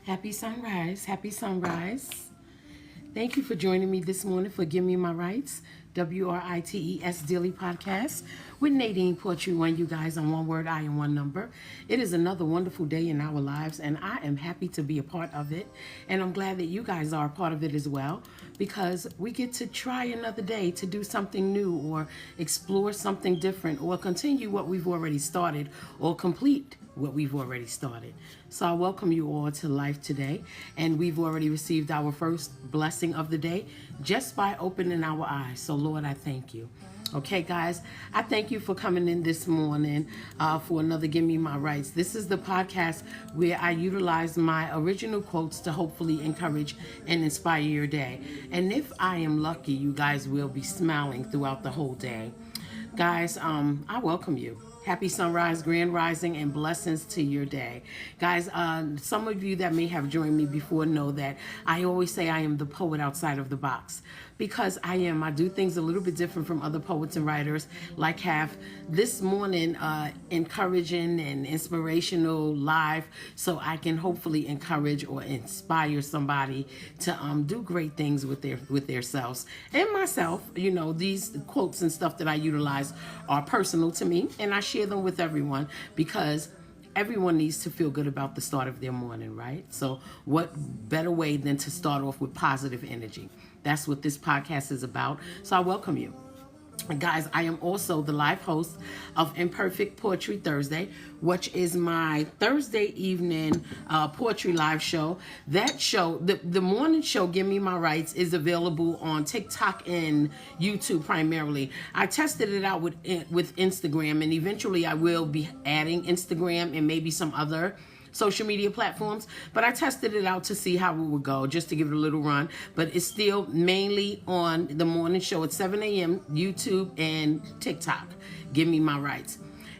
Happy sunrise. Happy sunrise. Thank you for joining me this morning for Give Me My Rights, WRITES Daily Podcast with Nadine Poetry One, you guys, on one word, I, and one number. It is another wonderful day in our lives, and I am happy to be a part of it. And I'm glad that you guys are a part of it as well, because we get to try another day to do something new or explore something different or continue what we've already started or complete what we've already started. So I welcome you all to life today, and we've already received our first blessing of the day just by opening our eyes. So Lord, I thank you. Okay, guys, I thank you for coming in this morning for another Give Me My Rights. This is the podcast where I utilize my original quotes to hopefully encourage and inspire your day. And if I am lucky, you guys will be smiling throughout the whole day. Guys, I welcome you. Happy sunrise, grand rising, and blessings to your day. Guys, some of you that may have joined me before know that I always say I am the poet outside of the box, because I am. I do things a little bit different from other poets and writers, like have this morning encouraging and inspirational live, so I can hopefully encourage or inspire somebody to do great things with their selves and myself. You know, these quotes and stuff that I utilize are personal to me, and I share them with everyone because everyone needs to feel good about the start of their morning, right? So what better way than to start off with positive energy? That's what this podcast is about. So I welcome you. Guys, I am also the live host of Imperfect Poetry Thursday, which is my Thursday evening poetry live show. That show, the morning show, Give Me My Rights, is available on TikTok and YouTube primarily. I tested it out with Instagram, and eventually I will be adding Instagram and maybe some other social media platforms, but I tested it out to see how it would go, just to give it a little run. But it's still mainly on the morning show at 7 a.m. YouTube and TikTok. Give Me My Rights.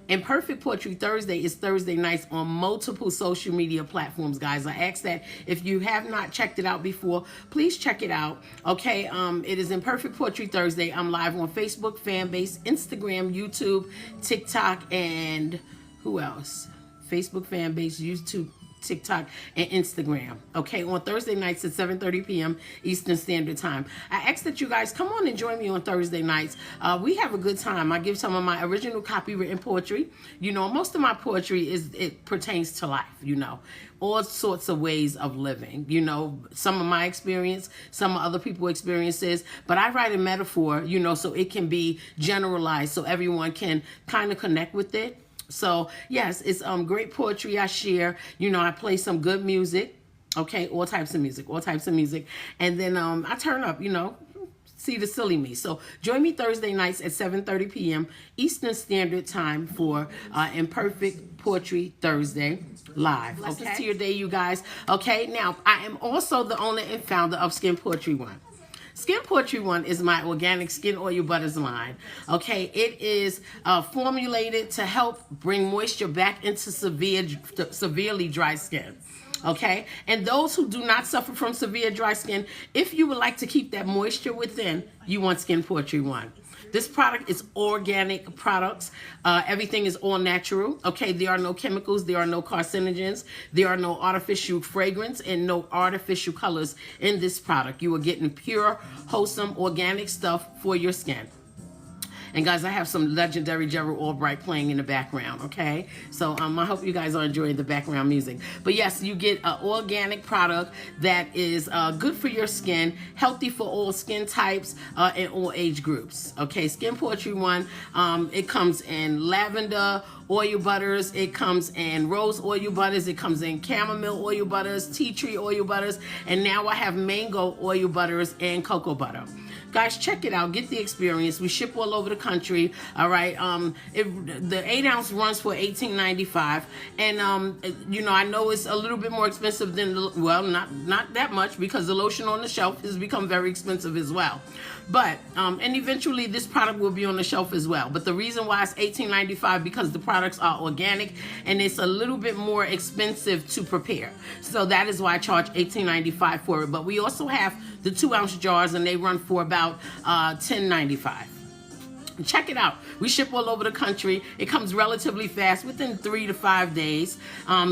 Imperfect Poetry Thursday is Thursday nights on multiple social media platforms, guys. I ask that if you have not checked it out before, please check it out. Okay, it is Imperfect Poetry Thursday. I'm live on Facebook, Fanbase, Instagram, YouTube, TikTok, and who else? Facebook fan base, YouTube, TikTok, and Instagram. Okay, on Thursday nights at 7:30 p.m. Eastern Standard Time. I ask that you guys come on and join me on Thursday nights. We have a good time. I give some of my original copywritten poetry. You know, most of my poetry it pertains to life, you know, all sorts of ways of living. You know, some of my experience, some of other people's experiences, but I write a metaphor, you know, so it can be generalized so everyone can kind of connect with it. So yes, it's great poetry I share. You know, I play some good music. Okay, all types of music. And then I turn up, you know, see the silly me. So join me Thursday nights at 7:30 p.m. Eastern Standard Time for Imperfect Poetry Thursday live. Blessings to your day, you guys. Okay, now I am also the owner and founder of Skin Poetry One. Skin Poetry One is my organic skin oil butters line. Okay, it is formulated to help bring moisture back into severely dry skin. Okay, and those who do not suffer from severe dry skin, if you would like to keep that moisture within, you want Skin Poetry One. This product is organic products. Everything is all natural. Okay, there are no chemicals, there are no carcinogens, there are no artificial fragrance, and no artificial colors in this product. You are getting pure, wholesome, organic stuff for your skin. And guys, I have some legendary Gerald Albright playing in the background, okay? So I hope you guys are enjoying the background music. But yes, you get an organic product that is good for your skin, healthy for all skin types and all age groups, okay? Skin Poetry One, it comes in lavender oil butters, it comes in rose oil butters, it comes in chamomile oil butters, tea tree oil butters, and now I have mango oil butters and cocoa butter. Guys, check it out. Get the experience. We ship all over the country. All right. The 8-ounce runs for $18.95, and you know, I know it's a little bit more expensive than not that much, because the lotion on the shelf has become very expensive as well. But and eventually this product will be on the shelf as well. But the reason why it's $18.95 because the products are organic and it's a little bit more expensive to prepare. So that is why I charge $18.95 for it. But we also have the 2-ounce jars, and they run for about $10.95. Check it out. We ship all over the country. It comes relatively fast, within 3 to 5 days,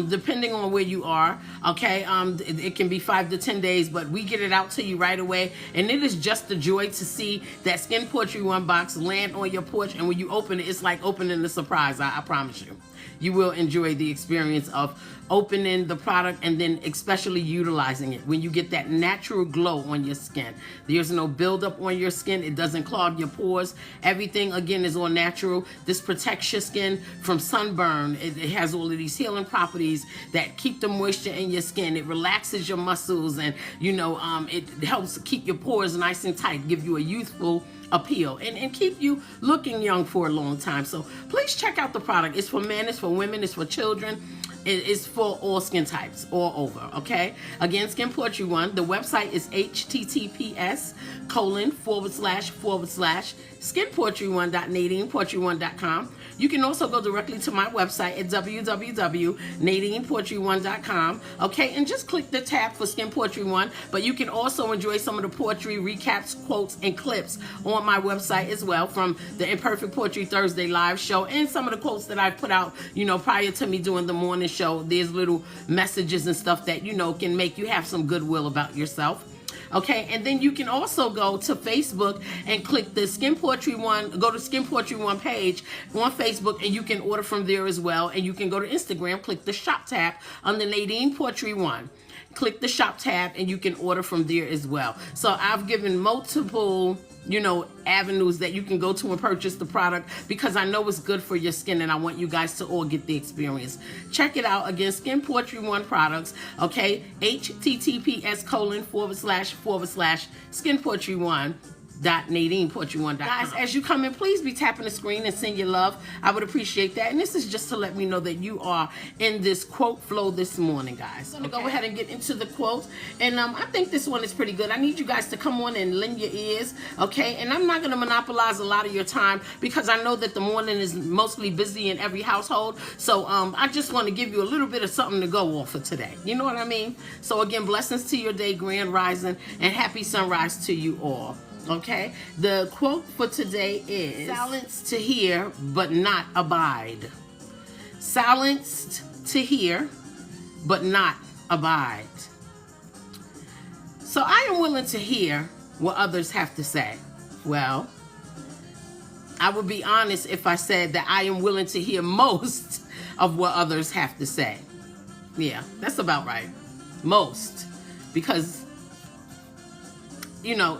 depending on where you are. Okay, it can be 5 to 10 days, but we get it out to you right away. And it is just a joy to see that Skin Poetry One box land on your porch, and when you open it, it's like opening a surprise. I promise you. You will enjoy the experience of opening the product and then especially utilizing it when you get that natural glow on your skin. There's no buildup on your skin. It doesn't clog your pores. Everything, again, is all natural. This protects your skin from sunburn. It has all of these healing properties that keep the moisture in your skin. It relaxes your muscles, and, it helps keep your pores nice and tight, give you a youthful appeal, and keep you looking young for a long time. So please check out the product. It's for men, it's for women, it's for children. It's for all skin types all over, okay? Again, Skin Poetry One. The website is https://skinpoetry1.nadinepoetry1.com. You can also go directly to my website at www.nadinepoetry1.com, okay? And just click the tab for Skin Poetry One. But you can also enjoy some of the poetry recaps, quotes, and clips on my website as well, from the Imperfect Poetry Thursday live show and some of the quotes that I've put out, prior to me doing the morning show. There's little messages and stuff that, can make you have some goodwill about yourself. Okay, and then you can also go to Facebook and click the Skin Poetry One, go to Skin Poetry One page on Facebook, and you can order from there as well. And you can go to Instagram, click the shop tab under Nadine Poetry One. Click the shop tab and you can order from there as well. So I've given multiple, avenues that you can go to and purchase the product, because I know it's good for your skin and I want you guys to all get the experience. Check it out. Again, Skin Poetry One products, okay? https://skinpoetry1.nadinepoetry1.com. Guys, as you come in, please be tapping the screen and send your love. I would appreciate that. And this is just to let me know that you are in this quote flow this morning, guys. I'm going to go ahead and get into the quote. And I think this one is pretty good. I need you guys to come on and lend your ears, okay? And I'm not going to monopolize a lot of your time, because I know that the morning is mostly busy in every household. So I just want to give you a little bit of something to go on for today. You know what I mean? So again, blessings to your day, grand rising, and happy sunrise to you all. Okay, the quote for today is, silenced to hear, but not abide. Silenced to hear, but not abide. So I am willing to hear what others have to say. Well, I would be honest if I said that I am willing to hear most of what others have to say. Yeah, that's about right. Most. Because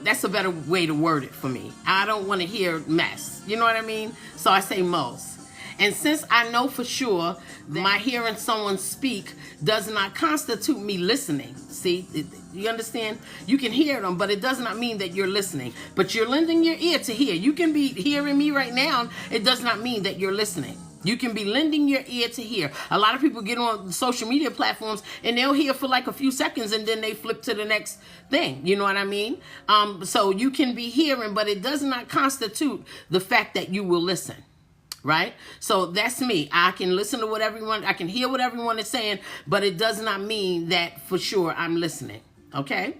that's a better way to word it for me. I don't want to hear mess. You know what I mean? So I say most. And since I know for sure that my hearing someone speak does not constitute me listening. See, you understand? You can hear them, but it does not mean that you're listening. But you're lending your ear to hear. You can be hearing me right now. It does not mean that you're listening. You can be lending your ear to hear. A lot of people get on social media platforms and they'll hear for like a few seconds and then they flip to the next thing. You know what I mean? So you can be hearing, but it does not constitute the fact that you will listen. Right? So that's me. I can listen to what everyone, I can hear what everyone is saying, but it does not mean that for sure I'm listening. Okay?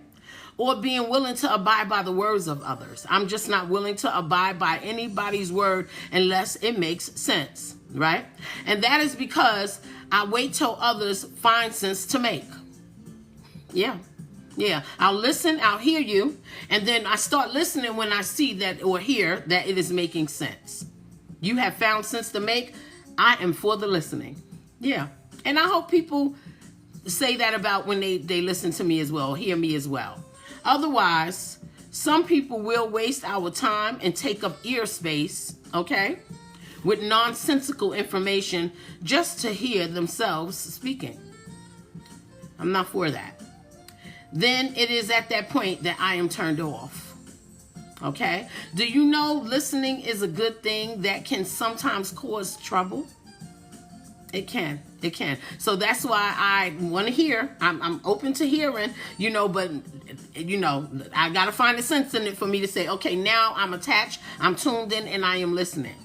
Or being willing to abide by the words of others. I'm just not willing to abide by anybody's word unless it makes sense. Right? And that is because I wait till others find sense to make. Yeah. I'll listen, I'll hear you, and then I start listening when I see that or hear that it is making sense. You have found sense to make. I am for the listening. Yeah. And I hope people say that about when they listen to me as well, hear me as well. Otherwise, some people will waste our time and take up ear space, okay, with nonsensical information just to hear themselves speaking. I'm not for that. Then it is at that point that I am turned off. Okay? Do you know listening is a good thing that can sometimes cause trouble? It can. So that's why I want to hear. I'm open to hearing, but, I got to find a sense in it for me to say, okay, now I'm attached, I'm tuned in, and I am listening.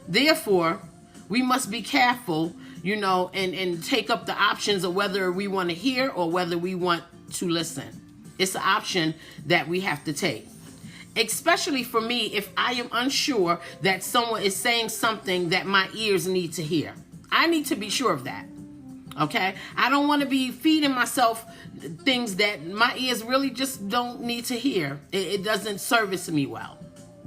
Therefore, we must be careful, and take up the options of whether we want to hear or whether we want to listen. It's an option that we have to take. Especially for me, if I am unsure that someone is saying something that my ears need to hear. I need to be sure of that. Okay? I don't want to be feeding myself things that my ears really just don't need to hear. It doesn't service me well,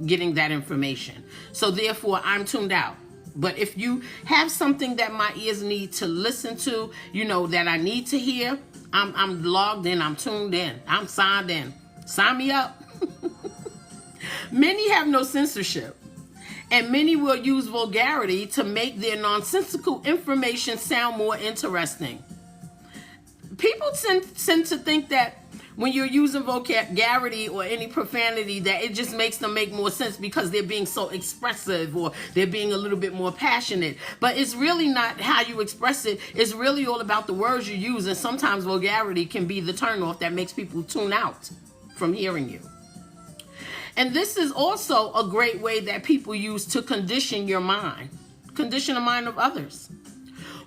getting that information. So therefore, I'm tuned out. But if you have something that my ears need to listen to, that I need to hear, I'm logged in, I'm tuned in, I'm signed in. Sign me up. Many have no censorship, and many will use vulgarity to make their nonsensical information sound more interesting. People tend to think that when you're using vulgarity or any profanity, that it just makes them make more sense because they're being so expressive or they're being a little bit more passionate. But it's really not how you express it. It's really all about the words you use, and sometimes vulgarity can be the turnoff that makes people tune out from hearing you. And this is also a great way that people use to condition your mind, condition the mind of others.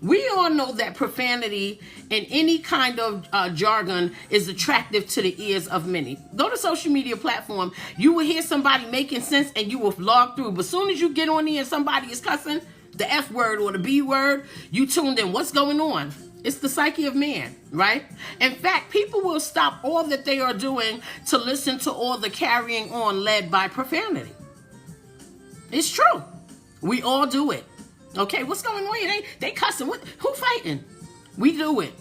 We all know that profanity and any kind of jargon is attractive to the ears of many. Go to social media platform, you will hear somebody making sense and you will log through. But as soon as you get on here and somebody is cussing the F word or the B word, you tuned in. What's going on? It's the psyche of man, right? In fact, people will stop all that they are doing to listen to all the carrying on led by profanity. It's true. We all do it. Okay, what's going on here? They cussing. Who fighting? We do it.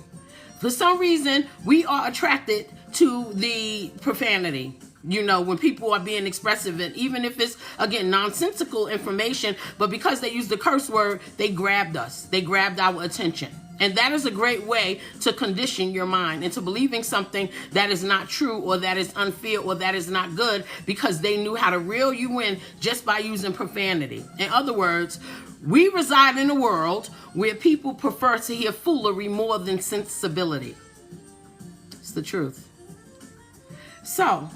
For some reason, we are attracted to the profanity. When people are being expressive, and even if it's, again, nonsensical information, but because they use the curse word, they grabbed us. They grabbed our attention. And that is a great way to condition your mind into believing something that is not true or that is unfair or that is not good because they knew how to reel you in just by using profanity. In other words, we reside in a world where people prefer to hear foolery more than sensibility. It's the truth. So,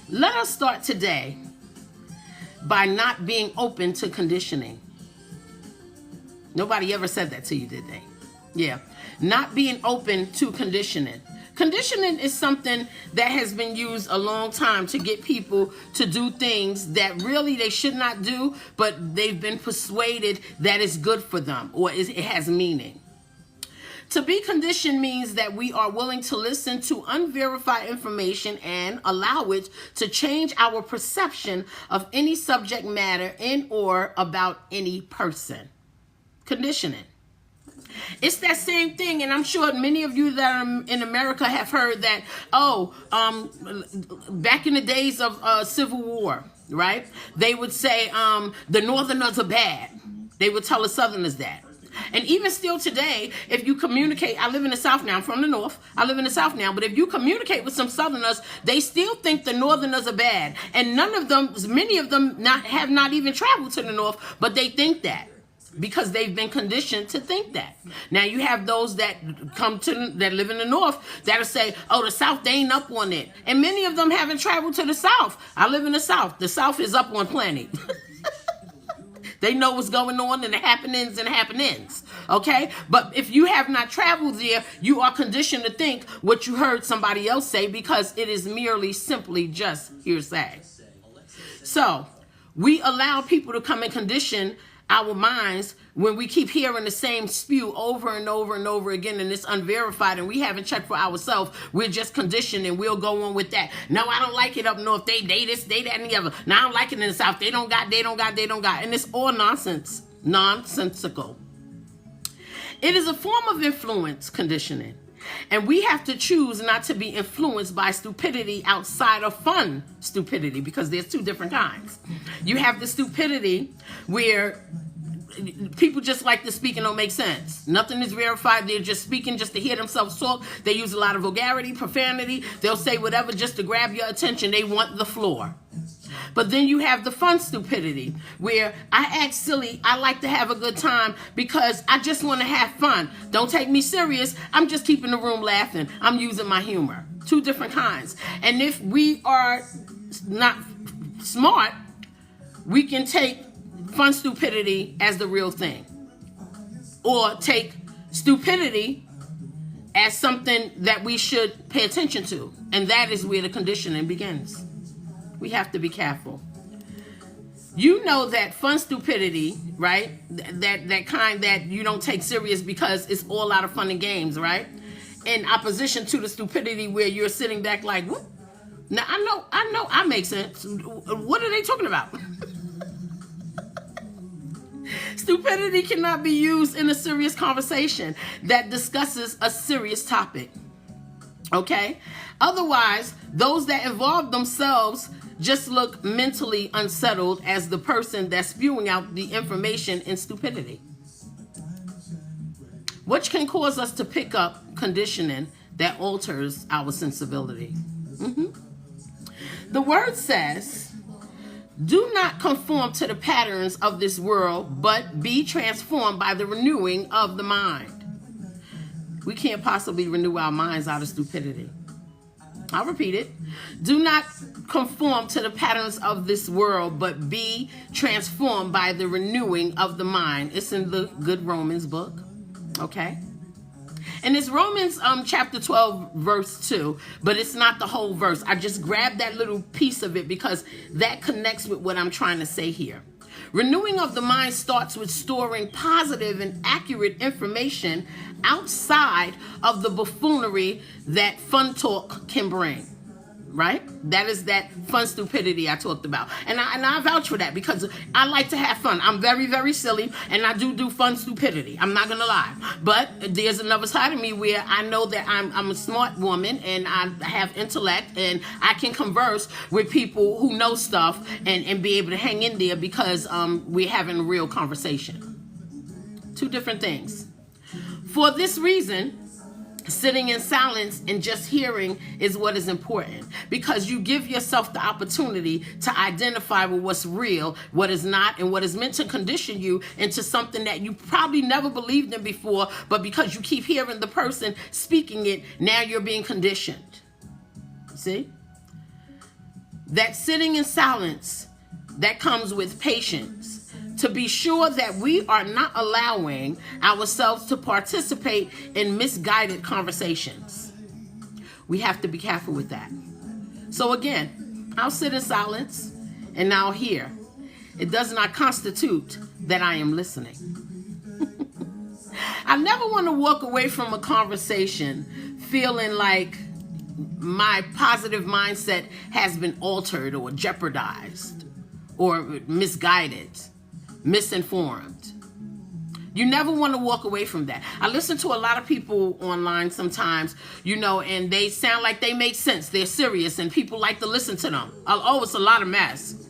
let us start today by not being open to conditioning. Nobody ever said that to you, did they? Yeah. Not being open to conditioning. Conditioning is something that has been used a long time to get people to do things that really they should not do, but they've been persuaded that it's good for them or it has meaning. To be conditioned means that we are willing to listen to unverified information and allow it to change our perception of any subject matter in or about any person. Conditioning. It's that same thing, and I'm sure many of you that are in America have heard that, back in the days of Civil War, right? They would say the Northerners are bad. They would tell the Southerners that. And even still today, if you communicate, I live in the South now, I'm from the North, I live in the South now, but if you communicate with some Southerners, they still think the Northerners are bad. And many of them have not even traveled to the North, but they think that. Because they've been conditioned to think that. Now you have those that that live in the North that'll say, the South, they ain't up on it. And many of them haven't traveled to the South. I live in the South. The South is up on plenty. They know what's going on and the happenings. Okay? But if you have not traveled there, you are conditioned to think what you heard somebody else say because it is merely simply just hearsay. So we allow people to come and condition our minds when we keep hearing the same spew over and over and over again, and it's unverified and we haven't checked for ourselves. We're just conditioned and we'll go on with that. No, I don't like it up north. They this, they that, and the other. Now I don't like it in the South. They don't got. And it's all nonsense. Nonsensical. It is a form of influence conditioning. And we have to choose not to be influenced by stupidity outside of fun stupidity, because there's two different kinds. You have the stupidity where people just like to speak and don't make sense. Nothing is verified. They're just speaking just to hear themselves talk. They use a lot of vulgarity, profanity. They'll say whatever just to grab your attention. They want the floor. But then you have the fun stupidity where I act silly. I like to have a good time because I just want to have fun. Don't take me serious. I'm just keeping the room laughing. I'm using my humor. Two different kinds. And if we are not smart, we can take fun stupidity as the real thing. Or take stupidity as something that we should pay attention to. And that is where the conditioning begins. We have to be careful. You know that fun stupidity, right? That kind that you don't take serious because it's all out of fun and games, right? In opposition to the stupidity where you're sitting back like, what? Now I make sense. What are they talking about? Stupidity cannot be used in a serious conversation that discusses a serious topic. Okay? Otherwise, those that involve themselves just look mentally unsettled as the person that's spewing out the information in stupidity, which can cause us to pick up conditioning that alters our sensibility. The word says, do not conform to the patterns of this world, but be transformed by the renewing of the mind. We can't possibly renew our minds out of stupidity. I'll repeat it. Do not conform to the patterns of this world, but be transformed by the renewing of the mind. It's in the good Romans book. Okay? And it's Romans chapter 12, verse 2, but it's not the whole verse. I just grabbed that little piece of it because that connects with what I'm trying to say here. Renewing of the mind starts with storing positive and accurate information outside of the buffoonery that fun talk can bring. Right? That is that fun stupidity I talked about. And I vouch for that because I like to have fun. I'm very, very silly, and I do fun stupidity. I'm not going to lie. But there's another side of me where I know that I'm a smart woman, and I have intellect, and I can converse with people who know stuff and be able to hang in there because we're having a real conversation. Two different things. For this reason, sitting in silence and just hearing is what is important, because you give yourself the opportunity to identify with what's real, what is not, and what is meant to condition you into something that you probably never believed in before, but because you keep hearing the person speaking it, now you're being conditioned. See? That sitting in silence, that comes with patience, to be sure that we are not allowing ourselves to participate in misguided conversations. We have to be careful with that. So again, I'll sit in silence and I'll hear. It does not constitute that I am listening. I never want to walk away from a conversation feeling like my positive mindset has been altered or jeopardized or misguided, misinformed. You never want to walk away from that. I listen to a lot of people online sometimes, and they sound like they make sense. They're serious and people like to listen to them. Oh, it's a lot of mess.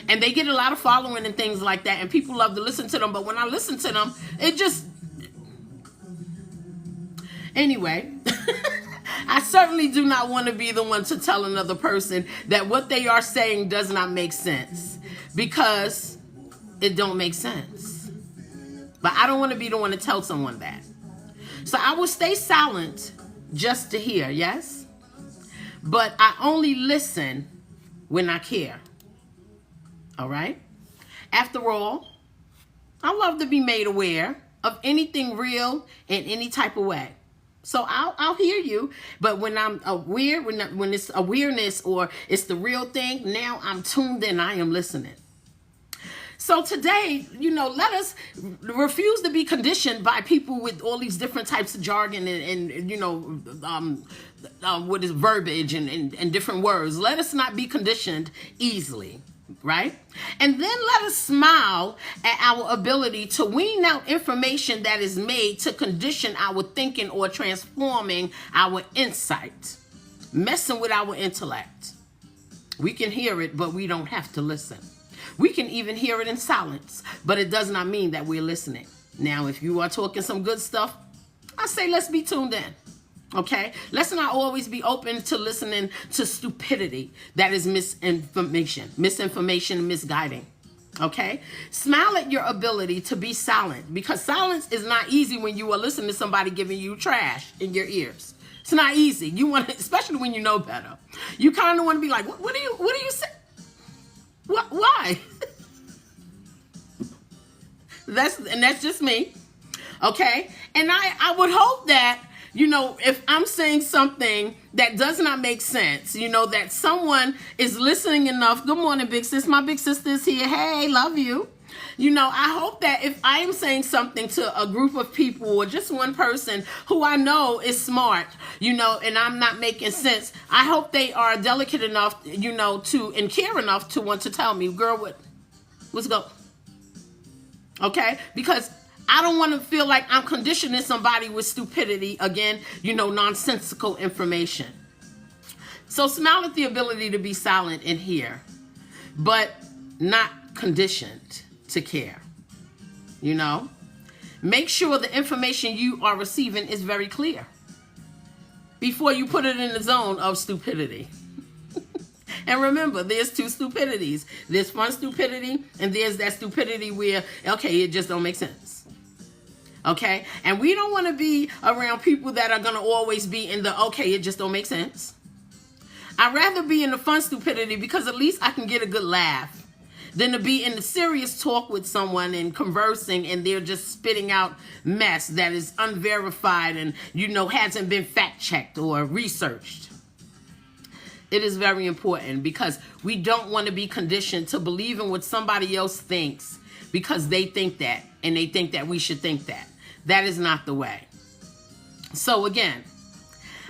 And they get a lot of following and things like that, and people love to listen to them. But when I listen to them, it just... Anyway, I certainly do not want to be the one to tell another person that what they are saying does not make sense, because it don't make sense. But I don't want to be the one to tell someone that. So I will stay silent just to hear, yes? But I only listen when I care. All right? After all, I love to be made aware of anything real in any type of way. So I'll hear you, but when I'm aware, when it's awareness or it's the real thing, now I'm tuned in, I am listening. So today, let us refuse to be conditioned by people with all these different types of jargon and what is verbiage and different words. Let us not be conditioned easily, right? And then let us smile at our ability to wean out information that is made to condition our thinking or transforming our insight, messing with our intellect. We can hear it, but we don't have to listen. We can even hear it in silence, but it does not mean that we're listening. Now, if you are talking some good stuff, I say let's be tuned in, okay? Let's not always be open to listening to stupidity that is misinformation, misguiding, okay? Smile at your ability to be silent, because silence is not easy when you are listening to somebody giving you trash in your ears. It's not easy. You want to, especially when you know better. You kind of want to be like, what do you say? What? Why? That's just me, okay? And I would hope that if I'm saying something that does not make sense, that someone is listening enough. Good morning, big sis. My big sister is here. Hey, love you. I hope that if I am saying something to a group of people or just one person who I know is smart, and I'm not making sense, I hope they are delicate enough, and care enough to want to tell me, girl, what's go? Okay? Because I don't want to feel like I'm conditioning somebody with stupidity, again, nonsensical information. So smile at the ability to be silent and hear, but not conditioned to care. Make sure the information you are receiving is very clear before you put it in the zone of stupidity. And remember, there's two stupidities. There's fun stupidity, and there's that stupidity where, okay, it just don't make sense. Okay? And we don't want to be around people that are going to always be in the, okay, it just don't make sense. I'd rather be in the fun stupidity because at least I can get a good laugh than to be in the serious talk with someone and conversing and they're just spitting out mess that is unverified and, hasn't been fact-checked or researched. It is very important because we don't want to be conditioned to believe in what somebody else thinks because they think that and they think that we should think that. That is not the way. So again,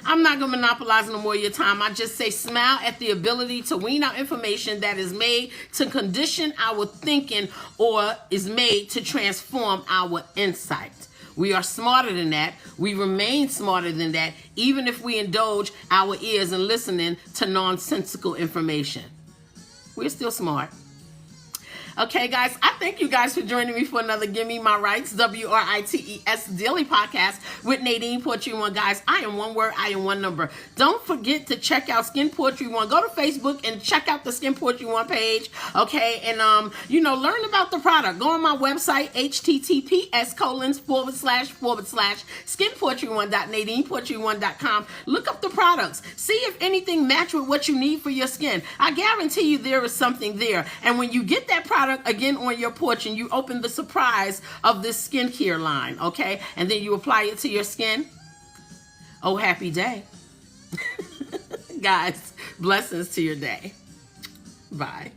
I'm not going to monopolize no more of your time. I just say smile at the ability to wean out information that is made to condition our thinking or is made to transform our insight. We are smarter than that. We remain smarter than that, even if we indulge our ears in listening to nonsensical information. We're still smart. Okay, guys, I thank you guys for joining me for another Give Me My Rights, WRITES Daily Podcast with Nadine Poetry One. Guys, I am one word, I am one number. Don't forget to check out Skin Poetry One. Go to Facebook and check out the Skin Poetry One page, okay? And, learn about the product. Go on my website, https://skinpoetry1.nadinepoetry1.com. Look up the products. See if anything match with what you need for your skin. I guarantee you there is something there. And when you get that product, again on your porch and you open the surprise of this skincare line, okay? And then you apply it to your skin. Oh, happy day. Guys, blessings to your day. Bye.